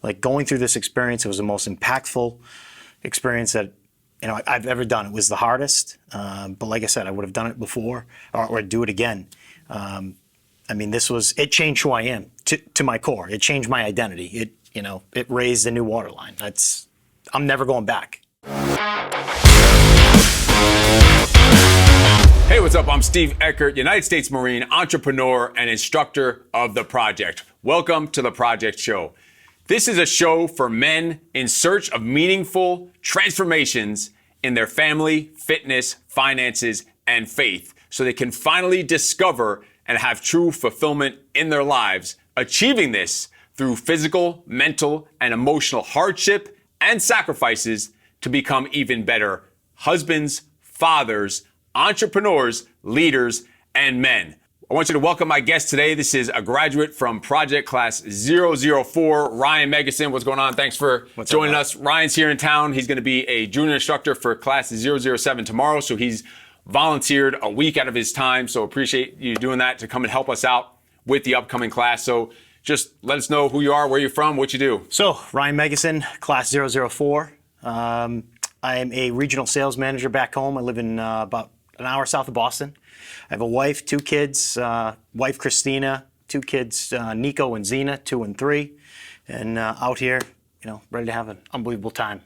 like going through this experience, it was the most impactful experience that I've ever done. It was the hardest, but like I said, I would have done it before or do it again. It changed who I am to my core. It changed my identity. It raised a new waterline. I'm never going back. Hey, what's up? I'm Steve Eckert, United States Marine, entrepreneur, and instructor of The Project. Welcome to The Project Show. This is a show for men in search of meaningful transformations in their family, fitness, finances, and faith, so they can finally discover and have true fulfillment in their lives, achieving this through physical, mental, and emotional hardship and sacrifices to become even better husbands, fathers, entrepreneurs, leaders, and men. I want you to welcome my guest today. This is a graduate from Project Class 004, Ryan Megason. What's going on? Thanks for joining us. Ryan's here in town. He's going to be a junior instructor for Class 007 tomorrow, so he's volunteered a week out of his time, so appreciate you doing that to come and help us out with the upcoming class. So just let us know who you are, where you're from, what you do. So, Ryan Megason, Class 004. I am a regional sales manager back home. I live in about an hour south of Boston. I have a wife, 2 kids, wife Christina, 2 kids, Nico and Zena, 2 and 3, and out here, ready to have an unbelievable time.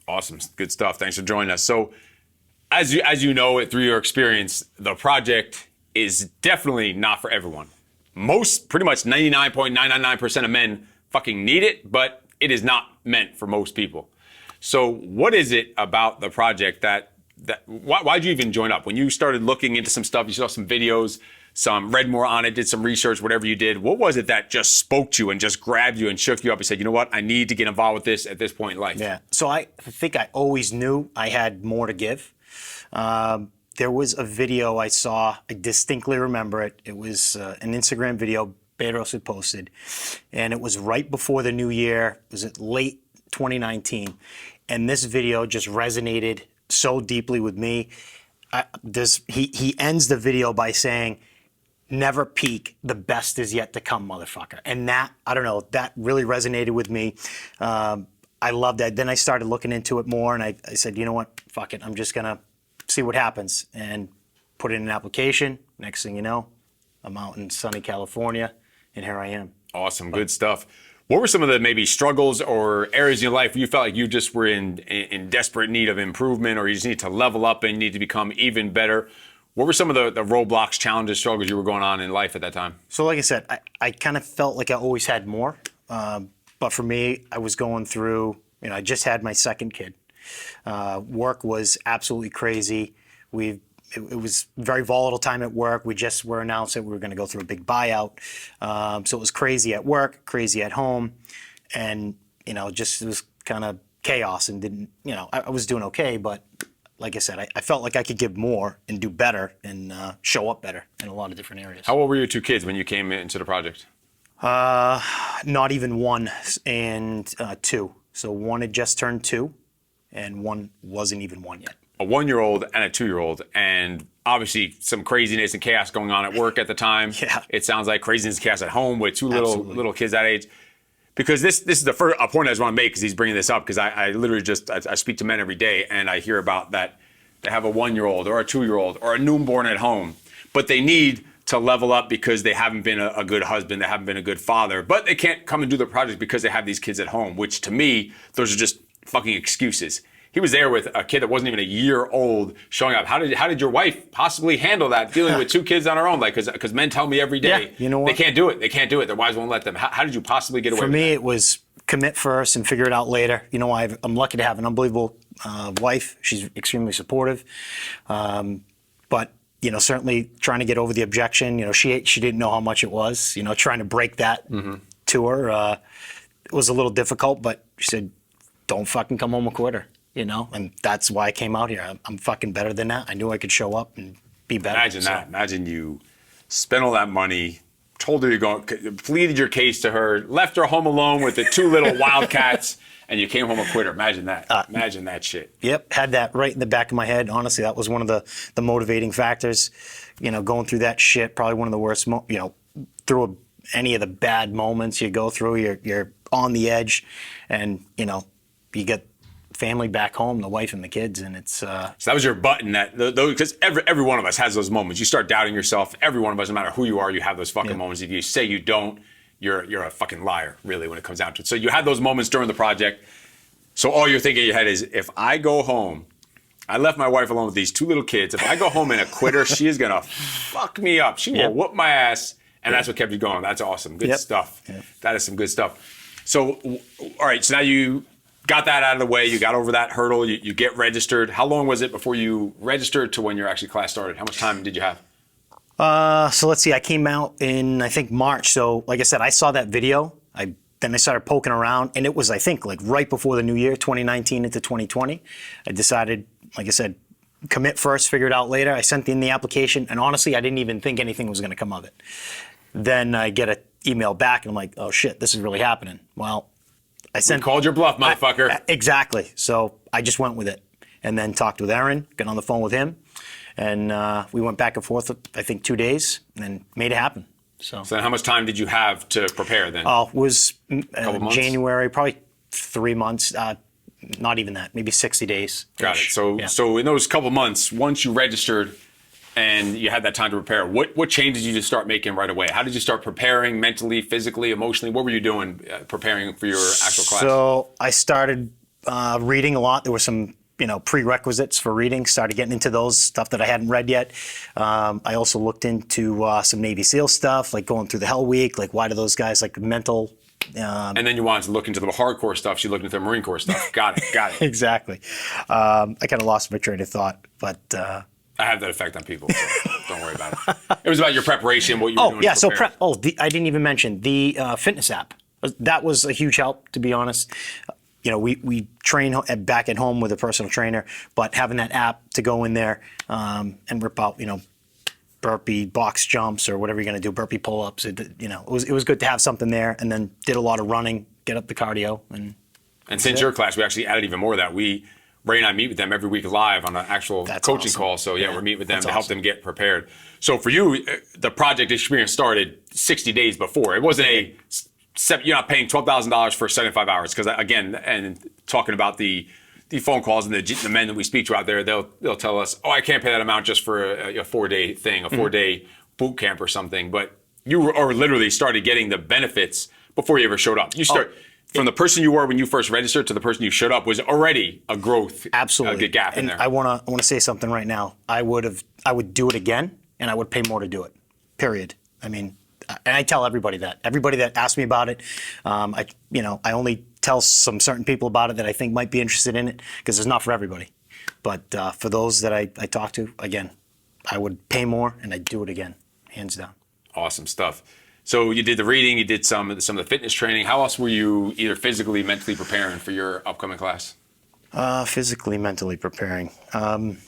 Awesome, good stuff. Thanks for joining us. So, as you know, through your experience, the project is definitely not for everyone. Pretty much 99.999% of men fucking need it, but it is not meant for most people. So, what is it about the project why'd you even join up? When you started looking into some stuff, you saw some videos, read more on it, did some research, whatever you did, what was it that just spoke to you and just grabbed you and shook you up and said, you know what, I need to get involved with this at this point in life? Yeah, so I think I always knew I had more to give. There was a video I saw, I distinctly remember it. It was an Instagram video Bedros had posted, and it was right before the new year. Was it late 2019? And this video just resonated so deeply with me. He ends the video by saying, "Never peak, the best is yet to come, motherfucker." And that, I don't know, that really resonated with me. I loved that. Then I started looking into it more, and I said, you know what, fuck it, I'm just gonna see what happens, and put in an application. Next thing you know, I'm out in sunny California, and here I am. Awesome, good stuff. What were some of the maybe struggles or areas in your life where you felt like you just were in desperate need of improvement, or you just need to level up and need to become even better? What were some of the roadblocks, challenges, struggles you were going on in life at that time? So like I said, I kind of felt like I always had more. But for me, I was going through, I just had my second kid. Work was absolutely crazy. It was a very volatile time at work. We just were announced that we were going to go through a big buyout. So it was crazy at work, crazy at home. And, it was kind of chaos and I was doing okay. But like I said, I felt like I could give more and do better and show up better in a lot of different areas. How old were your 2 kids when you came into the project? Not even 1 and 2. So 1 had just turned 2 and 1 wasn't even 1 yet. A 1-year-old and a 2-year-old, and obviously some craziness and chaos going on at work at the time. Yeah. It sounds like craziness and chaos at home with 2 little kids that age. Because this is the first point I just want to make, because he's bringing this up, because I literally I speak to men every day, and I hear about that they have a 1-year-old or a 2-year-old or a newborn at home, but they need to level up because they haven't been a good husband, they haven't been a good father, but they can't come and do the project because they have these kids at home, which to me, those are just fucking excuses. He was there with a kid that wasn't even a year old showing up. How did your wife possibly handle that, dealing with 2 kids on her own? Like, because men tell me every day, yeah, you know what? They can't do it. They can't do it. Their wives won't let them. How did you possibly get away with that? For me, it was commit first and figure it out later. I'm lucky to have an unbelievable wife. She's extremely supportive. But, certainly trying to get over the objection. She didn't know how much it was. Trying to break that to her it was a little difficult, but she said, don't fucking come home a quitter. And that's why I came out here. I'm fucking better than that. I knew I could show up and be better. Imagine that. Imagine you spent all that money, told her you're going, pleaded your case to her, left her home alone with the 2 little wildcats, and you came home a quitter. Imagine that. Imagine that shit. Yep, had that right in the back of my head. Honestly, that was one of the motivating factors. Going through that shit, probably one of the worst, through any of the bad moments you go through, you're on the edge, and you get family back home, the wife and the kids, and it's. So that was your button because every one of us has those moments. You start doubting yourself. Every one of us, no matter who you are, you have those fucking moments. If you say you don't, you're a fucking liar, really, when it comes down to it. So you had those moments during the project. So all you're thinking in your head is, if I go home, I left my wife alone with these 2 little kids. If I go home and a quitter, she is gonna fuck me up. She will whoop my ass, and that's what kept you going. That's awesome. Good stuff. Yep. That is some good stuff. So, all right. So now you got that out of the way. You got over that hurdle. You get registered. How long was it before you registered to when your actually class started? How much time did you have? So let's see. I came out in, I think, March. So like I said, I saw that video. Then I started poking around, and it was, I think, like right before the new year, 2019 into 2020. I decided, like I said, commit first, figure it out later. I sent in the application, and honestly, I didn't even think anything was going to come of it. Then I get an email back, and I'm like, oh shit, this is really happening. Well, I sent. You called your bluff, motherfucker. Exactly. So I just went with it, and then talked with Aaron, got on the phone with him, and we went back and forth, I think, 2 days, and then made it happen. So then how much time did you have to prepare then? It was January, probably 3 months, not even that, maybe 60 days. Got it. So in those couple months, once you registered and you had that time to prepare, what changes did you start making right away? How did you start preparing mentally, physically, emotionally? What were you doing preparing for your actual class? So I started reading a lot. There were some prerequisites for reading, started getting into those stuff that I hadn't read yet. I also looked into some Navy SEAL stuff, like going through the Hell Week, like why do those guys like mental. And then you wanted to look into the hardcore stuff. So you looked into the Marine Corps stuff. Got it. Exactly. I kind of lost my train of thought, but. I have that effect on people, so don't worry about it. It was about your preparation, what you were doing. Yeah, so I didn't even mention the fitness app. That was a huge help, to be honest. We train back at home with a personal trainer, but having that app to go in there and rip out, burpee box jumps or whatever you're going to do, burpee pull-ups. It was good to have something there, and then did a lot of running, get up the cardio. And since your class, we actually added even more of that. Ray and I meet with them every week live on an actual coaching call. So yeah, we're meeting with them to help them get prepared. So for you, the project experience started 60 days before. It wasn't you're not paying $12,000 for 75 hours. Because again, and talking about the phone calls and the men that we speak to out there, they'll tell us, oh, I can't pay that amount just for a 4-day thing, a 4-day boot camp or something. But you literally started getting the benefits before you ever showed up. You start from the person you were when you first registered to the person you showed up was already a growth, absolutely, a gap in there. I want to say something right now. I would do it again, and I would pay more to do it. Period. I mean, and I tell everybody that. Everybody that asks me about it, I only tell some certain people about it that I think might be interested in it, because it's not for everybody. But for those that I talk to, again, I would pay more and I'd do it again, hands down. Awesome stuff. So you did the reading, you did some of the fitness training. How else were you either physically, mentally preparing for your upcoming class? Physically, mentally preparing. Again,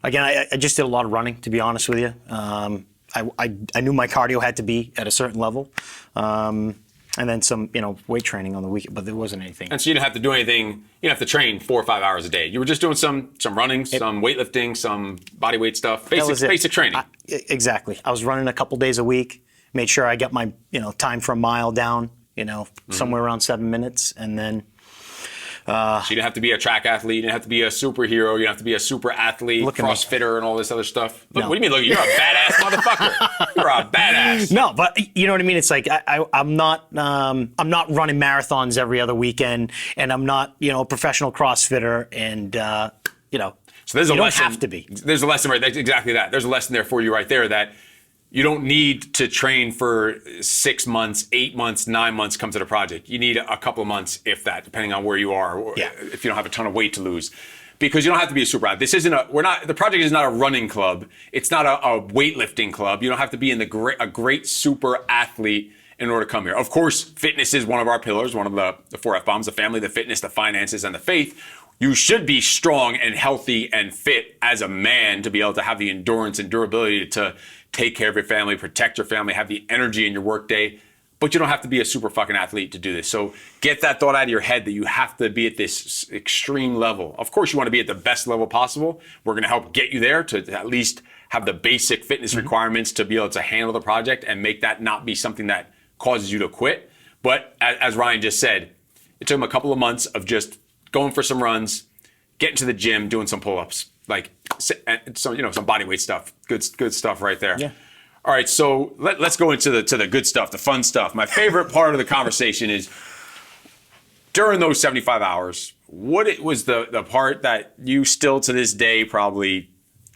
I just did a lot of running, to be honest with you. I knew my cardio had to be at a certain level. And then some, weight training on the weekend, but there wasn't anything. And so you didn't have to do anything. You didn't have to train 4 or 5 hours a day. You were just doing some running, some weightlifting, some body weight stuff, basic training. Exactly. I was running a couple days a week. Made sure I got my, time for a mile down, somewhere around 7 minutes, and then. So you didn't have to be a track athlete. You didn't have to be a superhero. You didn't have to be a super athlete, CrossFitter, and all this other stuff. Look, no. What do you mean? Look, you're a badass motherfucker. You're a badass. No, but you know what I mean. It's like I'm not running marathons every other weekend, and I'm not a professional CrossFitter, and So there's a lesson. Don't have to be. There's a lesson, right? That's exactly that. There's a lesson there for you right there that. You don't need to train for 6 months, 8 months, 9 months come to the project. You need a couple of months, if that, depending on where you are, or if you don't have a ton of weight to lose. Because you don't have to be a super athlete. The project is not a running club. It's not a weightlifting club. You don't have to be a great super athlete in order to come here. Of course, fitness is one of our pillars, one of the 4 F-bombs, the family, the fitness, the finances, and the faith. You should be strong and healthy and fit as a man to be able to have the endurance and durability to take care of your family, protect your family, have the energy in your workday. But you don't have to be a super fucking athlete to do this. So get that thought out of your head that you have to be at this extreme level. Of course, you want to be at the best level possible. We're going to help get you there to at least have the basic fitness requirements to be able to handle the project and make that not be something that causes you to quit. But as Ryan just said, it took him a couple of months of just going for some runs, getting to the gym, doing some pull-ups, like some body weight stuff. Good stuff right there. Yeah. All right, so let's go into the good stuff, the fun stuff. My favorite part of the conversation is during those 75 hours, what it was the part that you still to this day probably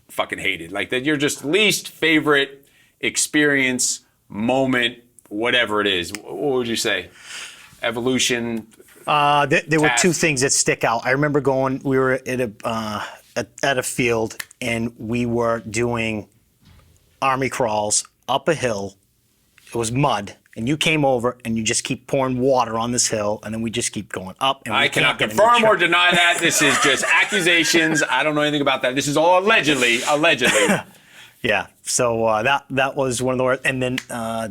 fucking hated, like that your just least favorite experience, moment, whatever it is. What would you say? Evolution. There were Task. two things that stick out. I remember we were at a field and we were doing army crawls up a hill. It was mud, and you came over and you just keep pouring water on this hill, and then we just keep going up. And I cannot confirm or deny that. This is just accusations. I don't know anything about that. This is all allegedly. Yeah. So that was one of the worst. And then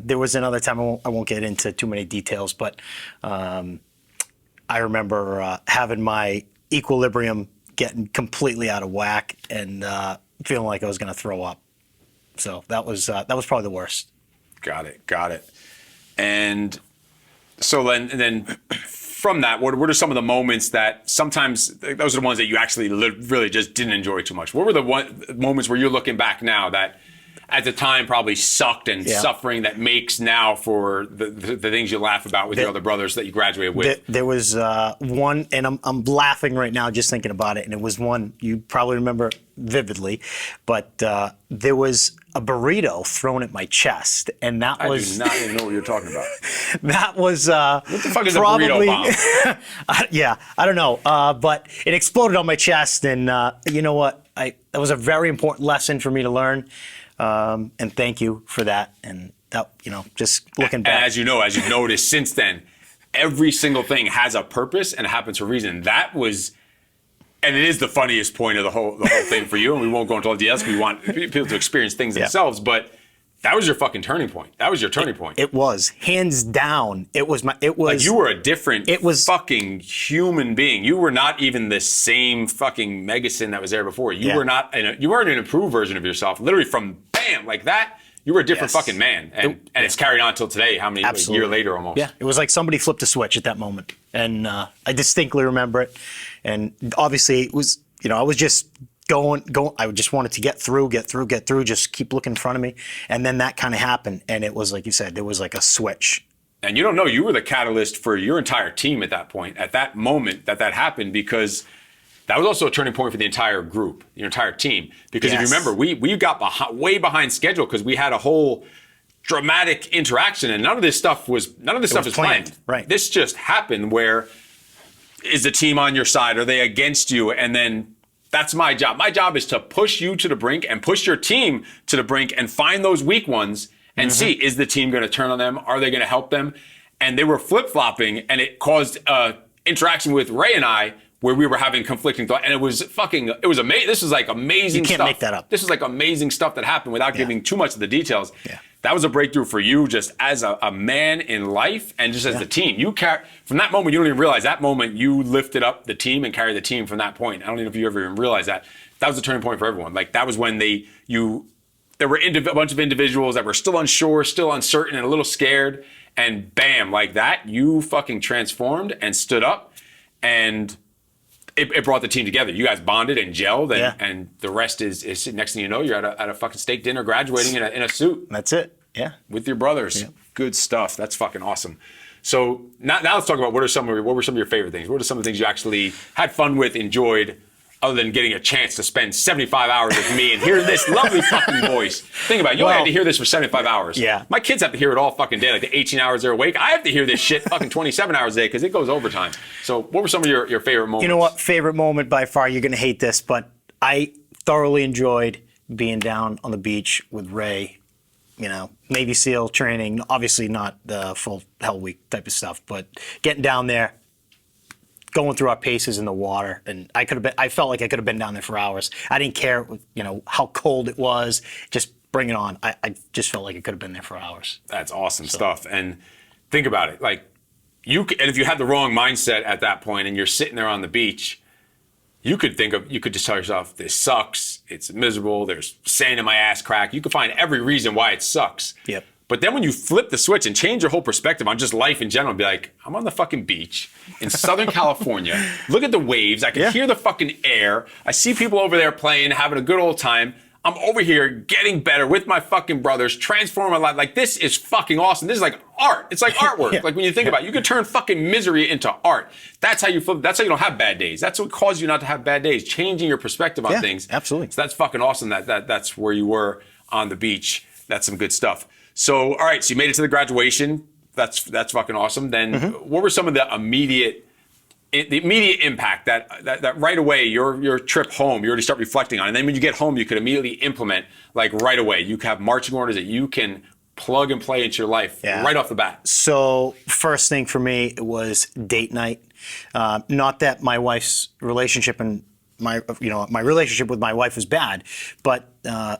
there was another time. I won't get into too many details, but I remember having my equilibrium getting completely out of whack and feeling like I was going to throw up. So that was probably the worst. Got it. And so then from that, what are some of the moments that sometimes those are the ones that you actually really just didn't enjoy too much? What were the moments where you're looking back now that at the time probably sucked and suffering that makes now for the things you laugh about with your other brothers that you graduated with? There was one, and I'm laughing right now just thinking about it, and it was one you probably remember vividly, but there was a burrito thrown at my chest, and that I was... do not even know what you're talking about. That was What the fuck is probably, a burrito bomb? Yeah, I don't know, but it exploded on my chest, and you know what? That was a very important lesson for me to learn, and thank you for that. And that, just looking back, And as you've noticed since then, every single thing has a purpose and it happens for a reason. That was, and it is the funniest point of the whole thing for you. And we won't go into all the details because we want people to experience things themselves. But that was your fucking turning point. That was your turning point. It was hands down. It was like you were a different fucking human being. You were not even the same fucking Megasin that was there before. You were not. You weren't an improved version of yourself. Literally from bam like that. You were a different fucking man, and it's carried on till today. How many a year later almost? Yeah, it was like somebody flipped a switch at that moment, and I distinctly remember it. And obviously, it was I was just going. I just wanted to get through, just keep looking in front of me, and then that kind of happened, and it was like you said, there was like a switch. And you don't know, you were the catalyst for your entire team at that point, at that moment that happened, because that was also a turning point for the entire group, your entire team. Because if you remember, we got way behind schedule because we had a whole dramatic interaction, and none of this stuff was planned. Right. This just happened. Where is the team on your side? Are they against you? And then that's my job. My job is to push you to the brink and push your team to the brink and find those weak ones and see, is the team going to turn on them? Are they going to help them? And they were flip-flopping, and it caused interaction with Ray and I where we were having conflicting thoughts. And it was amazing. This was like amazing stuff. You can't make that up. This was like amazing stuff that happened without giving too much of the details. Yeah. That was a breakthrough for you just as a man in life and just as the team. From that moment, you don't even realize that moment you lifted up the team and carried the team from that point. I don't even know if you ever even realized that. That was the turning point for everyone. Like that was when there were a bunch of individuals that were still unsure, still uncertain, and a little scared. And bam, like that, you fucking transformed and stood up, and it brought the team together. You guys bonded and gelled, and the rest is next thing you know, you're at a fucking steak dinner graduating in a suit. That's it. Yeah. With your brothers. Yeah. Good stuff. That's fucking awesome. So now let's talk about what were some of your favorite things? What are some of the things you actually had fun with, enjoyed, other than getting a chance to spend 75 hours with me and hear this lovely fucking voice? Think about it. You only had to hear this for 75 hours. Yeah. My kids have to hear it all fucking day, like the 18 hours they're awake. I have to hear this shit fucking 27 hours a day because it goes overtime. So what were some of your favorite moments? You know what? Favorite moment by far, you're going to hate this, but I thoroughly enjoyed being down on the beach with Ray. Navy SEAL training, obviously not the full Hell Week type of stuff, but getting down there, going through our paces in the water, and I felt like I could have been down there for hours. I didn't care, how cold it was. Just bring it on. I just felt like I could have been there for hours. That's awesome stuff. And think about it, and if you had the wrong mindset at that point, and you're sitting there on the beach, you could just tell yourself, this sucks, it's miserable, there's sand in my ass crack. You could find every reason why it sucks. Yep. But then when you flip the switch and change your whole perspective on just life in general, be like, I'm on the fucking beach in Southern California. Look at the waves. I can hear the fucking air. I see people over there playing, having a good old time. I'm over here getting better with my fucking brothers, transforming my life. Like, this is fucking awesome. This is like art. It's like artwork. Like, when you think about it, you can turn fucking misery into art. That's how you flip. That's how you don't have bad days. That's what causes you not to have bad days. Changing your perspective on things. Absolutely. So that's fucking awesome. That's where you were on the beach. That's some good stuff. So, all right, so you made it to the graduation. That's fucking awesome. Then what were some of the immediate impact that right away, your trip home, you already start reflecting on? And then when you get home, you could immediately implement, like, right away. You have marching orders that you can plug and play into your life right off the bat. So first thing for me, it was date night. Not that my wife's relationship and my relationship with my wife was bad, but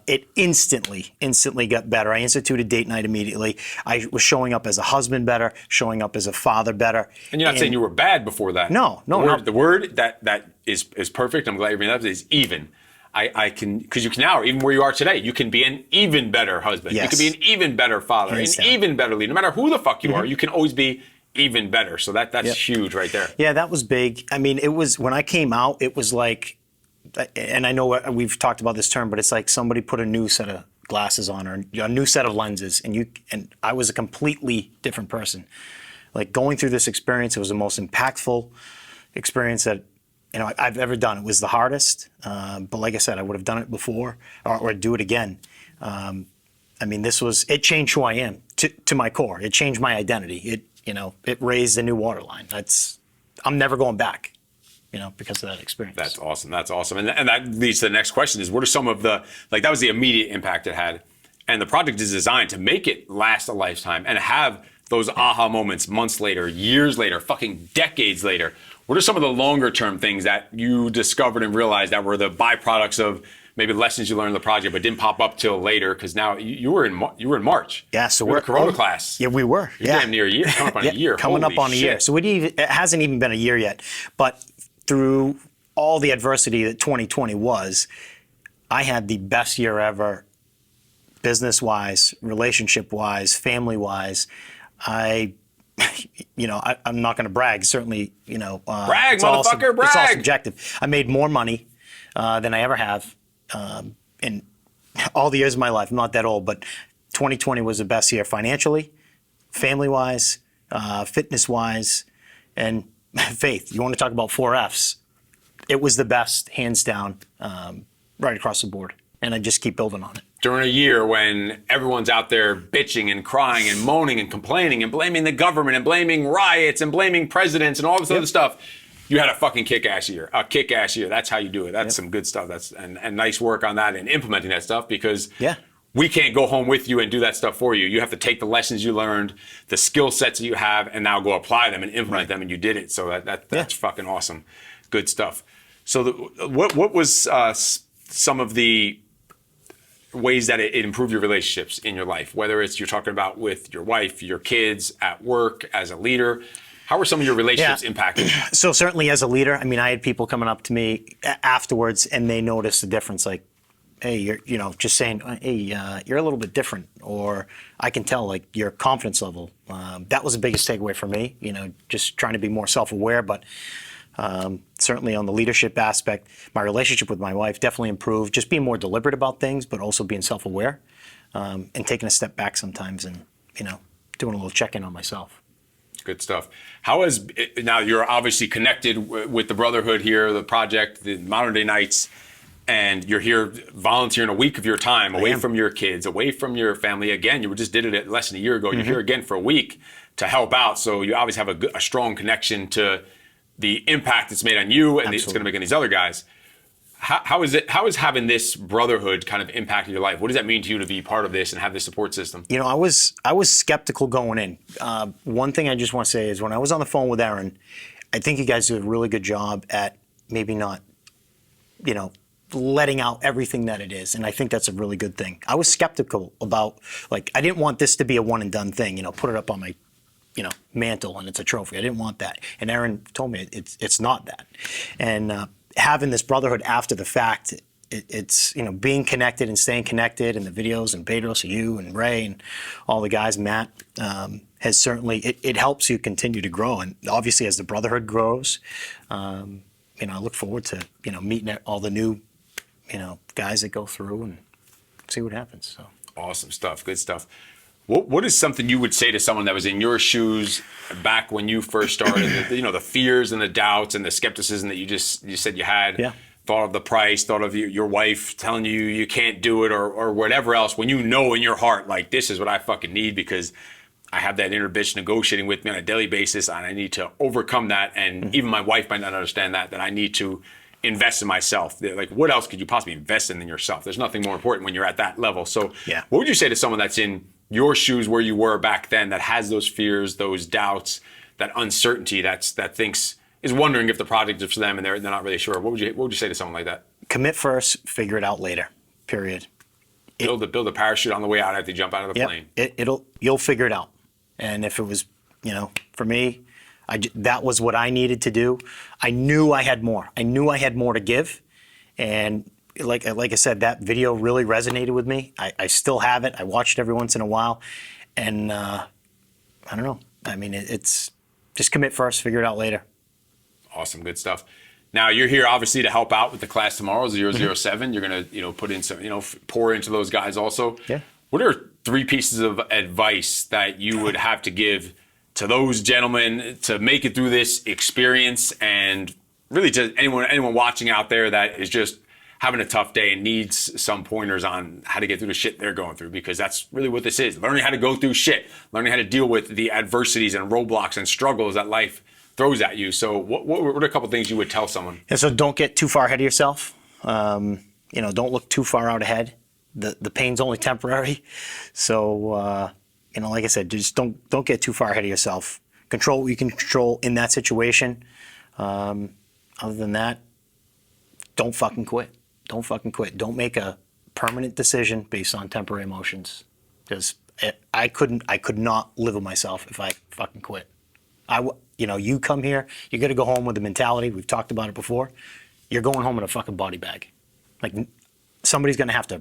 it instantly got better. I instituted date night immediately. I was showing up as a husband better, showing up as a father better. And you're not saying you were bad before that. No. The word that is perfect, I'm glad you bring that up, is even. I can, because you can now, even where you are today, you can be an even better husband. Yes. You can be an even better father, an even better leader. No matter who the fuck you are, you can always be even better. So that's huge right there. Yeah, that was big. I mean, it was, when I came out, it was like, and I know we've talked about this term, but it's like somebody put a new set of glasses on, or a new set of lenses, and I was a completely different person. Like, going through this experience, it was the most impactful experience that I've ever done. It was the hardest, but like I said, I would have done it before, or do it again. I mean, it changed who I am to my core. It changed my identity. It raised a new waterline. I'm never going back, because of that experience. That's awesome. That's awesome. And that leads to the next question is, what are some of that was the immediate impact it had. And the project is designed to make it last a lifetime and have those aha moments months later, years later, fucking decades later. What are some of the longer term things that you discovered and realized that were the byproducts of maybe lessons you learned in the project, but didn't pop up till later? Because now you were in March. Yeah, so we're Corona class. Yeah, we were. You're damn near a year. Coming up on a year. Coming up on a year. So it hasn't even been a year yet. But through all the adversity that 2020 was, I had the best year ever, business-wise, relationship-wise, family-wise. I'm not going to brag. Certainly, brag, motherfucker, brag. It's all subjective. I made more money than I ever have in all the years of my life. I'm not that old, but 2020 was the best year financially, family-wise, fitness-wise, and faith. You want to talk about 4 Fs? It was the best, hands down, right across the board. And I just keep building on it. During a year when everyone's out there bitching and crying and moaning and complaining and blaming the government and blaming riots and blaming presidents and all this other stuff, you had a fucking kick-ass year. A kick-ass year. That's how you do it. That's some good stuff. And nice work on that and implementing that stuff, because we can't go home with you and do that stuff for you. You have to take the lessons you learned, the skill sets that you have, and now go apply them and implement them, and you did it. So that's fucking awesome. Good stuff. So what was some of the ways that it improved your relationships in your life, whether it's you're talking about with your wife, your kids, at work, as a leader? How were some of your relationships impacted? So certainly as a leader, I mean, I had people coming up to me afterwards and they noticed the difference, like, hey, you're just saying, hey, you're a little bit different, or I can tell, like, your confidence level. That was the biggest takeaway for me, just trying to be more self-aware, but certainly on the leadership aspect, my relationship with my wife definitely improved, just being more deliberate about things, but also being self-aware, and taking a step back sometimes and, doing a little check-in on myself. Good stuff. Now you're obviously connected with the Brotherhood here, the project, the Modern Day Knights, and you're here volunteering a week of your time away from your kids, away from your family. Again, you just did it less than a year ago. You're here again for a week to help out. So you obviously have a strong connection to the impact it's made on you and it's going to make on these other guys. How is having this brotherhood kind of impacted your life? What does that mean to you to be part of this and have this support system? I was skeptical going in. One thing I just want to say is when I was on the phone with Aaron, I think you guys do a really good job at maybe not, letting out everything that it is. And I think that's a really good thing. I was skeptical about, like, I didn't want this to be a one and done thing, put it up on my mantle and it's a trophy. I didn't want that. And Aaron told me it's not that. And having this brotherhood after the fact, it's, you know, being connected and staying connected, and the videos and Bedros, you and Ray and all the guys, Matt, has certainly, it helps you continue to grow. And obviously as the brotherhood grows, you know, I look forward to, you know, meeting all the new, you know, guys that go through and see what happens. So Awesome stuff. Good stuff. What is something you would say to someone that was in your shoes back when you first started? You know, the fears and the doubts and the skepticism that you said you had. Yeah. Thought of the price, thought of your wife telling you you can't do it, or whatever else. When you know in your heart, like, this is what I fucking need because I have that inner bitch negotiating with me on a daily basis, and I need to overcome that. And even my wife might not understand that I need to invest in myself. Like, what else could you possibly invest in than yourself? There's nothing more important when you're at that level. So yeah. What would you say to someone that's in your shoes where you were back then, that has those fears, those doubts, that uncertainty, that thinks, is wondering if the project is for them and they're not really sure? What would you say to someone like that? Commit first, figure it out later, period. Build a parachute on the way out after you jump out of the plane. You'll figure it out. And if it was, you know, for me, that was what I needed to do. I knew I had more. I knew I had more to give. And like I said, that video really resonated with me. I still have it. I watch it every once in a while. And I don't know. I mean, it's just commit first, figure it out later. Awesome. Good stuff. Now, you're here obviously to help out with the class tomorrow, 007. You're going to, you know, put in some, you know, pour into those guys also. Yeah. What are 3 pieces of advice that you would have to give to those gentlemen to make it through this experience, and really to anyone watching out there that is just having a tough day and needs some pointers on how to get through the shit they're going through? Because that's really what this is. Learning how to go through shit, learning how to deal with the adversities and roadblocks and struggles that life throws at you. So what are a couple things you would tell someone? And so don't get too far ahead of yourself. You know, don't look too far out ahead. The pain's only temporary. So, you know, like I said, just don't get too far ahead of yourself. Control what you can control in that situation. Other than that, don't fucking quit. Don't fucking quit. Don't make a permanent decision based on temporary emotions. Because I could not live with myself if I fucking quit. You know, you come here, you're gonna go home with the mentality, we've talked about it before, you're going home in a fucking body bag. Like, somebody's gonna have to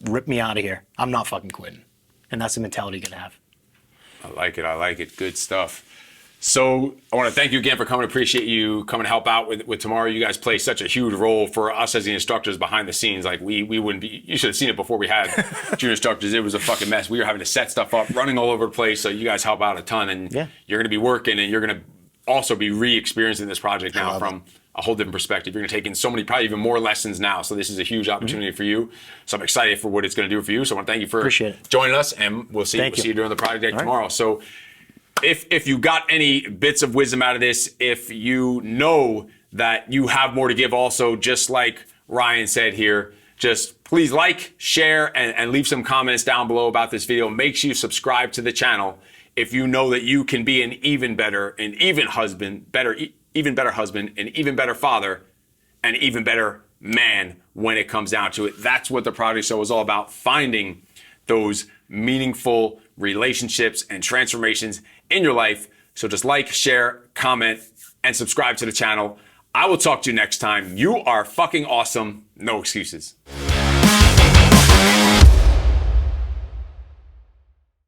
rip me out of here. I'm not fucking quitting. And that's the mentality you gotta have. I like it. Good stuff. So I want to thank you again for coming. Appreciate you coming to help out with tomorrow. You guys play such a huge role for us as the instructors behind the scenes. Like, we wouldn't be, you should have seen it before we had junior instructors. It was a fucking mess. We were having to set stuff up, running all over the place. So you guys help out a ton, and Yeah. you're going to be working, and you're going to also be re-experiencing this project now from a whole different perspective. You're going to take in so many, probably even more lessons now. So this is a huge opportunity for you. So I'm excited for what it's going to do for you. So I want to thank you for joining us, and we'll see you during the project tomorrow. So if you got any bits of wisdom out of this, if you know that you have more to give also, just like Ryan said here, just please like, share, and leave some comments down below about this video. Make sure you subscribe to the channel if you know that you can be an even better husband, an even better father, an even better man when it comes down to it. That's what the Project Show is all about, finding those meaningful relationships and transformations in your life. So just like, share, comment, and subscribe to the channel. I will talk to you next time. You are fucking awesome. No excuses.